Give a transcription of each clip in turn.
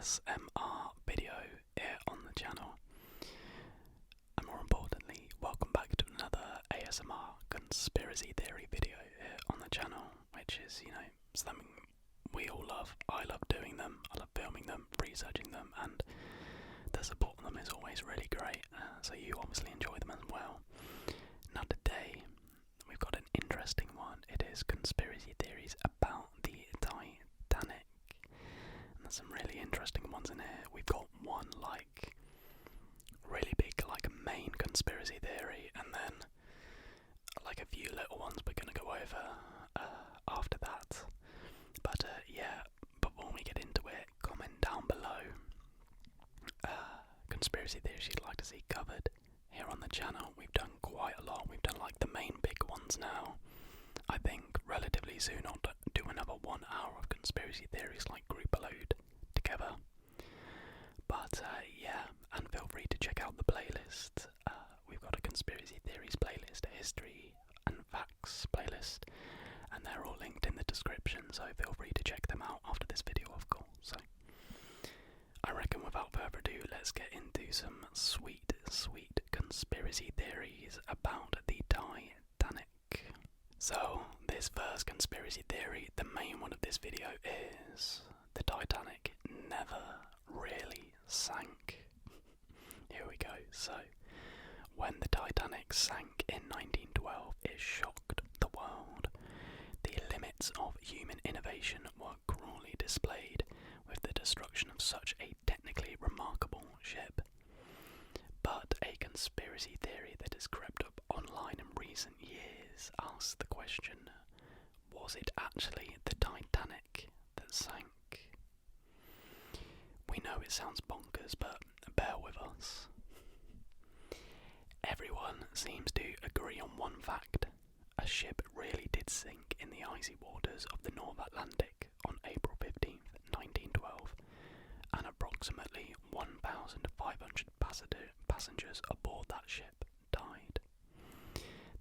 ASMR video here on the channel. And more importantly, welcome back to another ASMR conspiracy theory video here on the channel, which is, something we all love. I love doing them, I love filming them, researching them, and the support on them is always really great, so you obviously enjoy them as well. Now today, we've got an interesting one. It is conspiracy theories about the Titanic. And there's some really interesting ones in here. We've got one really big main conspiracy theory, and then a few little ones we're going to go over after that. But before we get into it, comment down below conspiracy theories you'd like to see covered here on the channel. We've done quite a lot. We've done the main big ones now. I think relatively soon I'll do another 1 hour of conspiracy theories, group a load together. But and feel free to check out the playlist. We've got a conspiracy theories playlist, a history and facts playlist, and they're all linked in the description, so feel free to check them out after this video, of course. So I reckon without further ado, let's get into some sweet conspiracy theories about the Titanic. So this first conspiracy theory, the main one of this video, is the Titanic never really sank. Here we go. So when the Titanic sank in 1912, it shocked the world. The limits of human innovation were cruelly displayed with the destruction of such a technically remarkable ship. But a conspiracy theory that has crept up online in recent years asks the question, was it actually the Titanic that sank? We know it sounds bonkers, but bear with us. Everyone seems to agree on one fact. A ship really did sink in the icy waters of the North Atlantic on April 15th, 1912, and approximately 1,500 passengers aboard that ship died.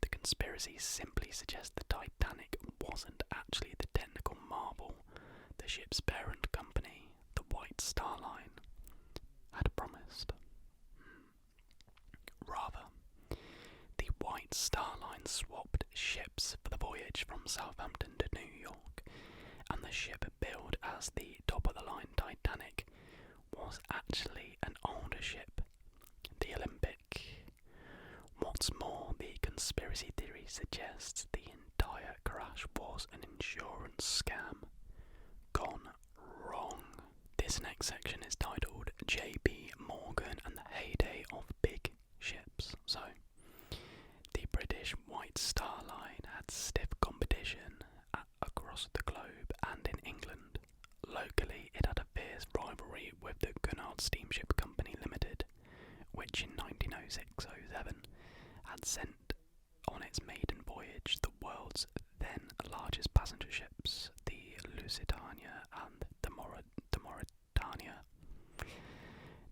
The conspiracy simply suggests the Titanic wasn't actually the technical marvel the ship's parent company, the White Star Line, had promised. Rather, the White Star Line swapped ships for the voyage from Southampton to New York, and the ship billed as the top-of-the-line Titanic was actually an older ship, the Olympic. What's more, the conspiracy theory suggests the entire crash was an insurance scam gone wrong. This next section is titled J.P. Morgan and the Heyday of Big Ships. So, the British White Star Line had stiff competition across the globe and in England. Locally, it had a fierce rivalry with the Cunard Steamship Company Limited, which in 1906-07 had sent on its maiden voyage the world's then largest passenger ships, the Lusitania and the Mauretania.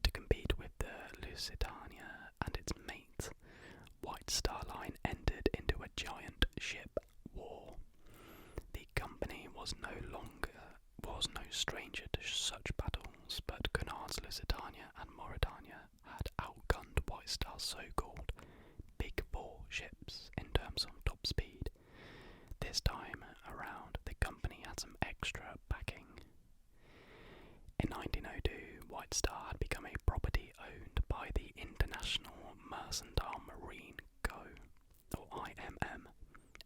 To compete with the Lusitania and its mate, White Star Line entered into a giant ship war. The company was no stranger to such battles, but Cunard's Lusitania and Mauretania had outgunned White Star's so-called Big Four ships in terms of top speed. This time around, the company had some extra backing. In 1902, White Star had become a property owned by the International Mercantile Marine Co., or IMM,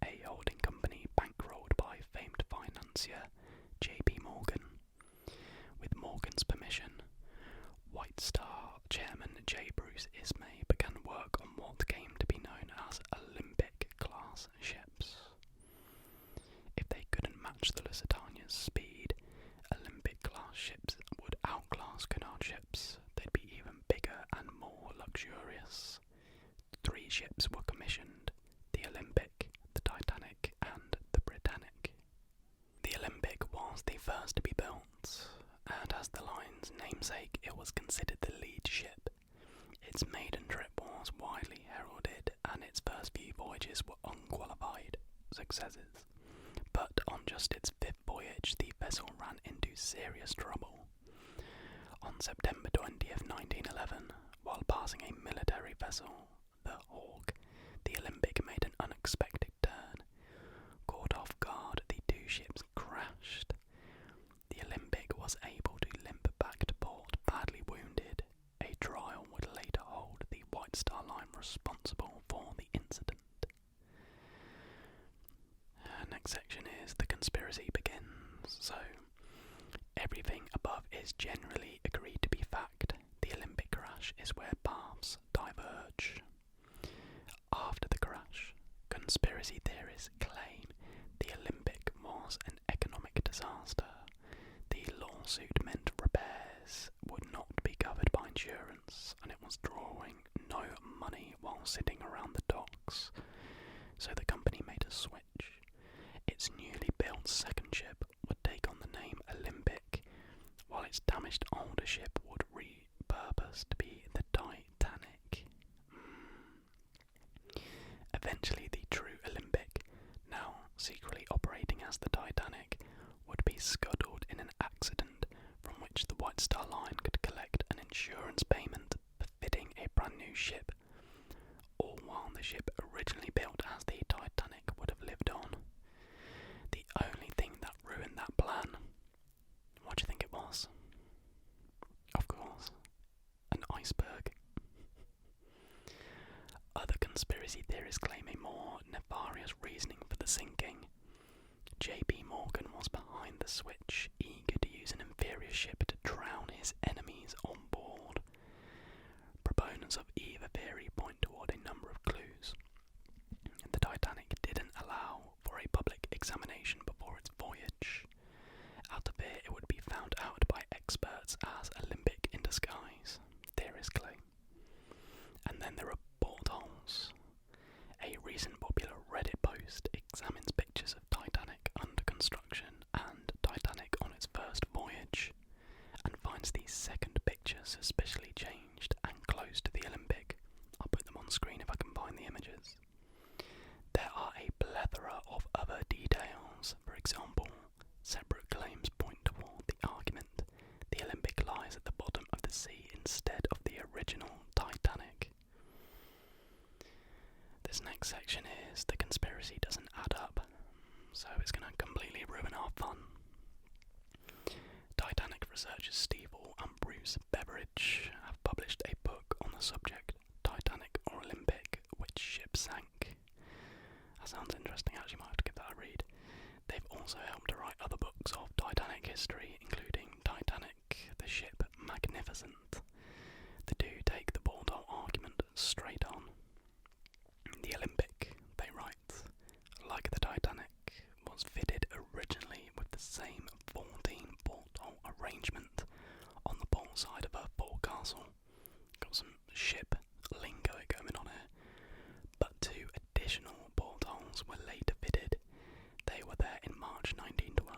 a holding company bankrolled by famed financier J.P. Morgan. With Morgan's permission, White Star chairman J. Bruce Ismay began work on what came to be known as Olympic-class ships. If they couldn't match the Lusitania's speed, Olympic-class ships would outclass Cunard ships. They'd be even bigger and more luxurious. 3 ships were commissioned: the Olympic, the Titanic, and the Britannic. The Olympic was the first to be built, and as the line's namesake, it was considered the lead ship. Its maiden trip was widely heralded, and its first few voyages were unqualified successes. But on just its 5th voyage, the vessel ran into serious trouble. On September 20th, 1911, while passing a military vessel, the Hawk, the Olympic made an unexpected turn. Caught off guard, the two ships crashed. The Olympic was able to limp back to port badly wounded. A trial would later hold the White Star Line responsible for the incident. Next section is the conspiracy begins. So, everything above is generally agreed to be fact. The Olympic crash is where paths diverge. After the crash, conspiracy theorists claim the Olympic was an economic disaster. The lawsuit meant repairs would not be covered by insurance, and it was drawing no money while sitting around the docks. So the company made a switch. Its newly built second ship would take on the name Olympic, while its damaged older ship would repurpose to be the Titanic. Eventually the true Olympic, now secretly operating as the Titanic, would be scuttled in an accident from which the White Star Line could collect an insurance payment befitting a brand new ship, all while the ship originally built as the Titanic would have lived on. The only thing that ruined that plan, what do you think it was? Of course, an iceberg. Other conspiracy theorists claim a more nefarious reasoning for the sinking. J.P. Morgan was behind the switch, eager to use an inferior ship to drown his enemies on board. Proponents of either theory point toward a number of clues. The Titanic didn't allow for a public examination before its voyage. Out of fear it would be found out by experts as Olympic in disguise, theorists claim. And then there are portholes. A recent popular Reddit post examines pictures of Titanic under construction and Titanic on its first voyage, and finds the second picture suspiciously changed and close to the Olympic. I'll put them on screen if I can find the images. There are a plethora of other details. For example, separate claims point toward the argument the Olympic lies at the bottom of the sea instead of the original Titanic. This next section is the conspiracy doesn't add up, so it's going to completely ruin our fun. Titanic researchers Steve Hall and Bruce Beveridge have published a book on the subject, Titanic or Olympic, which ship sank. That sounds interesting, actually might have to give that a read. They've also helped to write other books of Titanic history, including Titanic, the ship Magnificent. The two take the porthole argument straight on. The Olympic, they write, like the Titanic, was fitted originally with the same 14 porthole arrangement on the port side of her forecastle. Got some ship lingo going on here. But two additional portholes were later fitted. They were there in March 1912.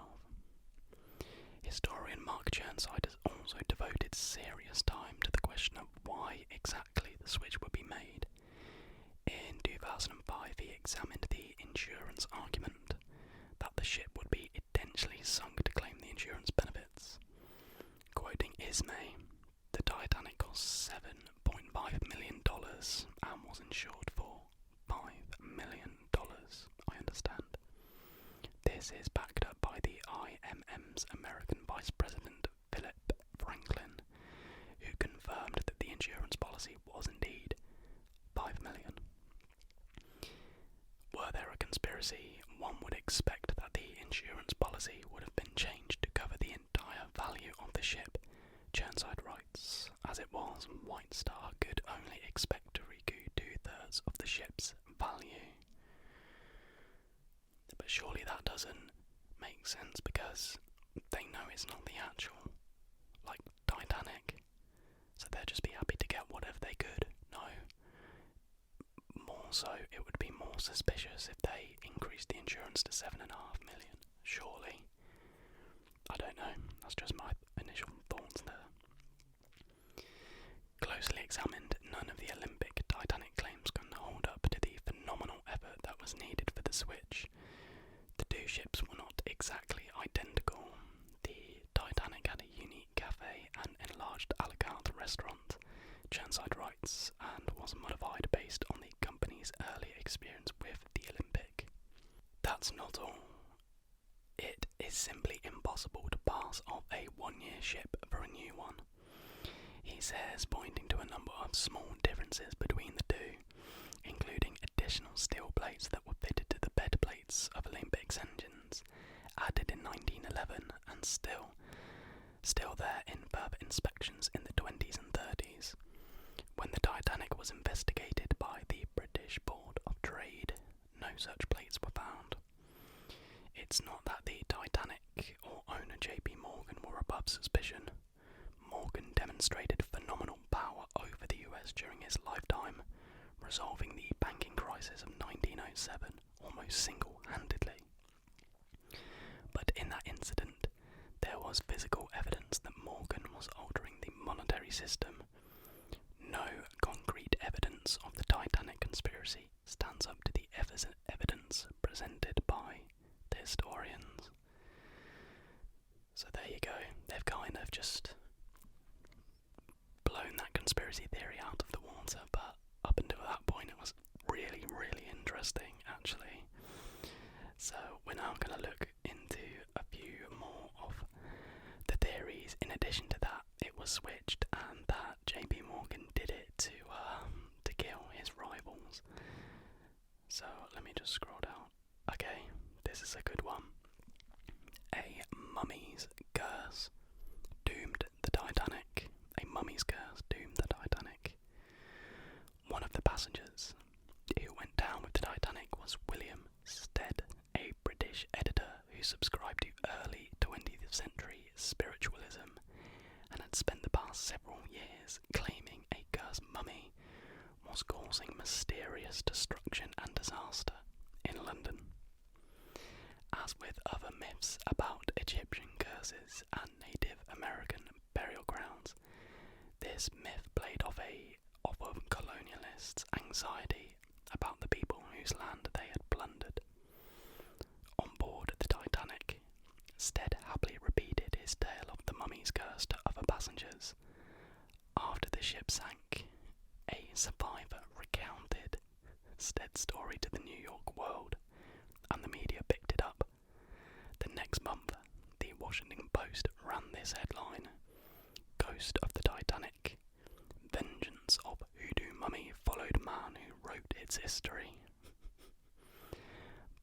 Historian Mark Chirnside has also devoted serious time to the question of why exactly the switch would be made. In 2005 he examined the insurance argument that the ship would be intentionally sunk to claim the insurance benefits. Quoting Ismay, the Titanic cost $7.5 million and was insured for $5 million, I understand. This is backed up by the IMM's American Vice President Philip Franklin, who confirmed that the insurance policy was indeed $5 million. Were there a conspiracy, one would expect that the insurance policy would have been changed to cover the entire value of the ship. Chirnside writes, as it was, White Star could only expect to recoup 2/3 of the ship's value. But surely that doesn't make sense, because they know it's not the actual, like, Titanic, so they'd just be happy to get whatever they could. No. More so, it would be more suspicious if they increased the insurance to $7.5 million. Surely. I don't know. That's just my initial thoughts there. Closely examined, none of the Olympic Titanic claims can hold up to the phenomenal effort that was needed for the switch. The two ships were not exactly identical. The Titanic had a unique cafe an enlarged a la carte restaurant, Churnside writes, and was modified based on the company's early experience with the Olympic. That's not all. It is simply impossible to pass off a one-year ship for a new one, he says, pointing to a number of small differences between the two, including additional steel plates that were fitted to the bed plates of Olympics engines, added in 1911 and still there in further inspections in the 20s and 30s. When the Titanic was investigated by the British Board of Trade, no such plates were found. It's not that the Titanic or owner J.P. Morgan were above suspicion. Morgan demonstrated phenomenal power over the US during his lifetime, resolving the banking crisis of 1907 almost single-handedly. But in that incident, there was physical evidence that Morgan was altering the monetary system. No concrete evidence of the Titanic conspiracy stands up to the evidence presented by the historians. So there you go, they've kind of just blown that conspiracy theory out of the water, but up until that point it was really, really interesting actually. So we're now going to look into a few more of the theories. In addition to that, it was switched and that J.P. Morgan did it to kill his rivals. So let me just scroll down. Okay, this is a good one. A mummy's curse doomed the Titanic. A mummy's curse doomed the Titanic. One of the passengers who went down with the Titanic was William Stead, a British editor who subscribed to early 20th century spiritualism and had spent the past several years claiming a cursed mummy was causing mysterious destruction and disaster in London. As with other myths about Egyptian curses and Native American burial grounds, this myth played off of colonialists' anxiety about the people whose land they had plundered. On board the Titanic, Stead happily repeated his tale of the mummy's curse to other passengers. After the ship sank, a survivor recounted Stead's story to the New York World, and the media picked it up. The next month, the Washington Post ran this headline: "Ghost of the Titanic. Vengeance of Hoodoo Mummy followed man who wrote its history."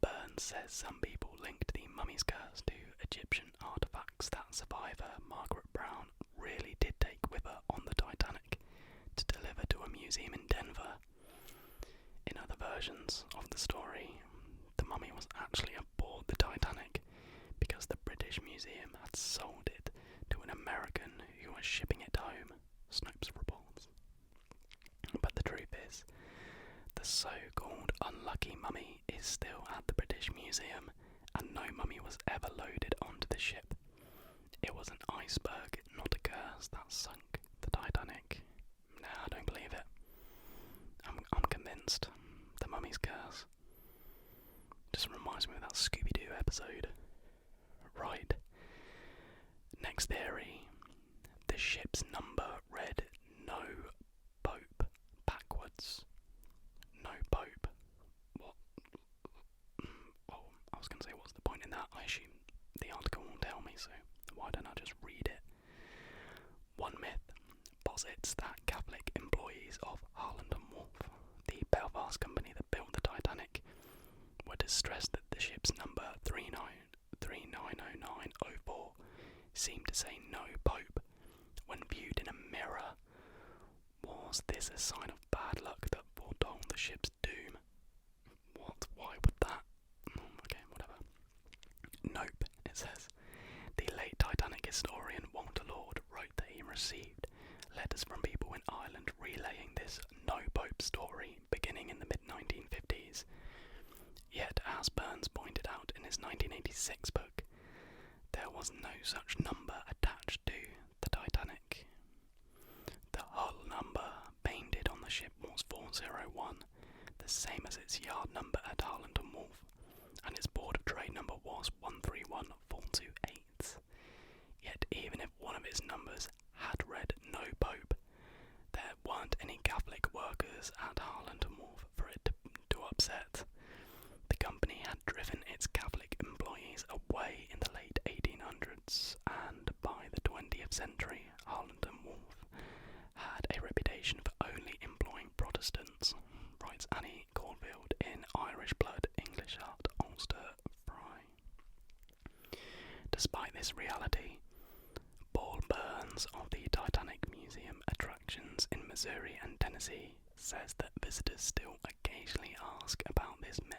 Burns says some people linked the mummy's curse to Egyptian artifacts that survivor Margaret Brown really did take with her on the Titanic to deliver to a museum in Denver. In other versions of the story, the mummy was actually aboard the Titanic because the British Museum had sold it to an American who was shipping it home, Snopes reports. But the truth is, the so-called unlucky mummy is still at the British Museum, and no mummy was ever loaded onto the ship. It was an iceberg, not a curse, that sunk the Titanic. Nah, I don't believe it. I'm convinced. The mummy's curse just reminds me of that Scooby-Doo episode. Right. Next theory. The ship's number read No Pope backwards. No Pope. What? Well, I was going to say, what's the point in that? I assume the article will tell me, so why don't I just read it? One myth posits that Catholic employees of Harland and Wolff, the Belfast company that built the Titanic, were distressed that the ship's number 390904 seemed to say No Pope when viewed in a mirror. Was this a sign of bad luck that foretold the ship's doom? What? Why would that? Okay, whatever. Nope, it says. The late Titanic historian Walter Lord wrote that he received letters from people in Ireland relaying this No Pope story beginning in the mid-1950s. Yet, as Burns pointed out in his 1986 book, there was no such number attached to the Titanic. The hull number painted on the ship was 401, the same as its yard number at Harland and Wolff, and its Board of Trade number was 131428. Yet even if one of its numbers had 1800s, and by the 20th century, Harland and Wolff had a reputation for only employing Protestants, writes Annie Caulfield in Irish Blood, English Heart, Ulster, Fry. Despite this reality, Paul Burns of the Titanic Museum attractions in Missouri and Tennessee says that visitors still occasionally ask about this myth.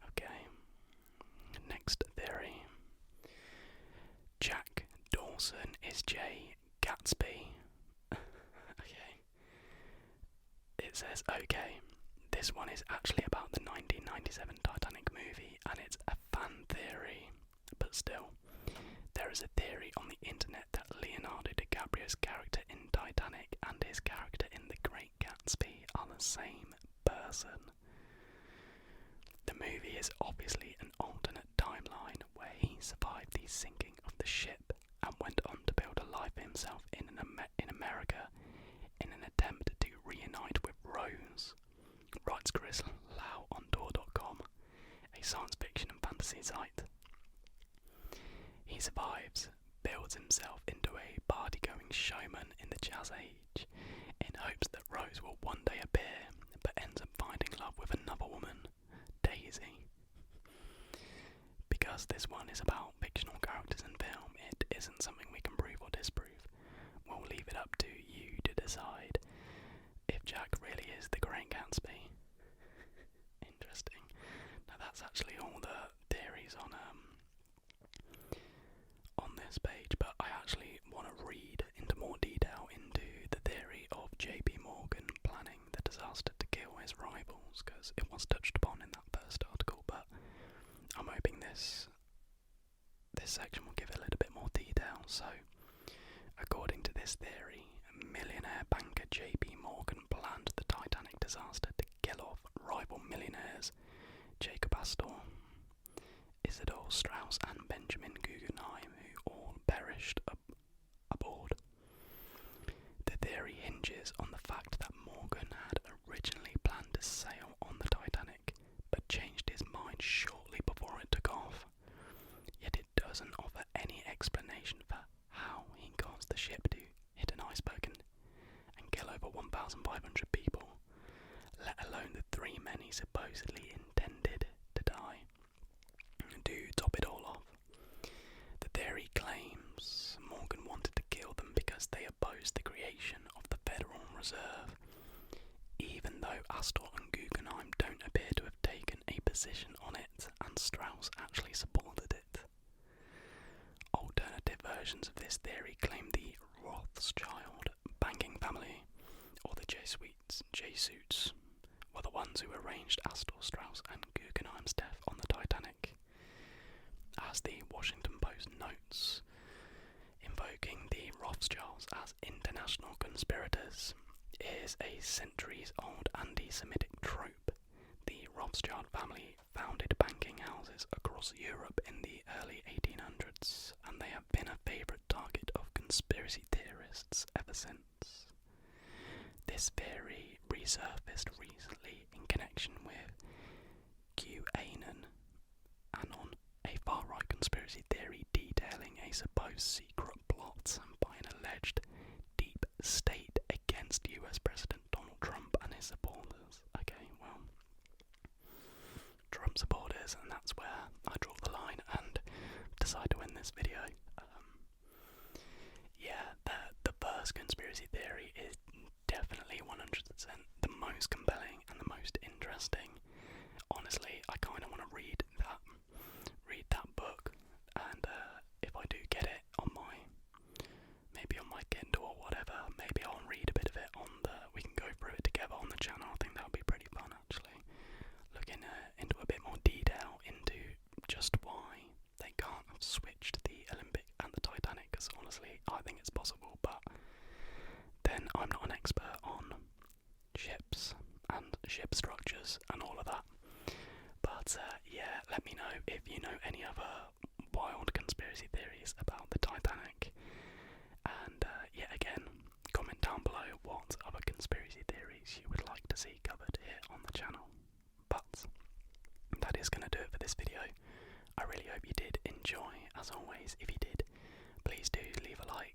Okay, next theory. Jack Dawson is Jay Gatsby. Okay. It says, okay, this one is actually about the 1997 Titanic movie and it's a fan theory, but still. There is a theory on the internet that Leonardo DiCaprio's character in Titanic and his character in The Great Gatsby are the same person. The movie is obviously an alternate timeline where he survived the sinking of the ship and went on to build a life for himself in America in an attempt to reunite with Rose, writes Chris Lau on Tor.com, a science fiction and fantasy site. He survives, builds himself into a party-going showman in the Jazz Age, in hopes that Rose will one day appear, but ends up finding love with another woman, Daisy. Because this one is about fictional characters in film, it isn't something we can prove or disprove. We'll leave it up to you to decide if Jack really is the Great Gatsby. Interesting. Now that's actually all the theories on this page, but I actually want to read into more detail into the theory of J.P. Morgan planning the disaster to kill his rivals, because it was touched upon in that first article, but I'm hoping this section will give it a little bit more detail. So, according to this theory, millionaire banker J.P. Morgan planned the Titanic disaster to kill off rival millionaires Jacob Astor, Isidor Straus and Benjamin Guggenheim, who all perished aboard. The theory hinges on the fact that Morgan had originally planned to sail on the Titanic, but changed his mind shortly before it took off. Yet it doesn't offer any explanation for how he caused the ship to hit an iceberg and kill over 1,500 people, let alone the 3 men he supposedly intended to die. To top it all off, the theory claims Morgan wanted to kill them because they opposed the creation of the Federal Reserve, even though Astor and Guggenheim don't appear to have taken a position on it, and Strauss actually supported it. Alternative versions of this theory claim the Rothschild banking family, or the Jesuits, were the ones who arranged Astor, Strauss and Guggenheim's death on the Titanic. As the Washington Post notes, invoking the Rothschilds as international conspirators is a centuries-old anti-Semitic trope. The Rothschild family founded banking houses across Europe in the early 1800s, and they have been a favourite target of conspiracy theorists ever since. This theory resurfaced recently in connection with QAnon, a far-right conspiracy theory detailing a supposed secret plot by an alleged deep state against US President Donald Trump and his supporters. Okay, well, Trump supporters, and that's where I draw the line and decide to end this video. The first conspiracy theory is definitely 100% the most compelling and the most interesting. Honestly, I kind of want to read that book, and if I do get it on my Kindle or whatever, maybe I'll read a bit of it we can go through it together on the channel. I think that would be pretty fun, actually. Looking into a bit more detail into just why they can't have switched the Olympic and the Titanic, because honestly, I think it's possible, but then I'm not an expert on ships and ship structures and all of that. But let me know if you know any other wild conspiracy theories about the Titanic. And again, comment down below what other conspiracy theories you would like to see covered here on the channel. But that is going to do it for this video. I really really hope you did enjoy. As always, if you did, please do leave a like.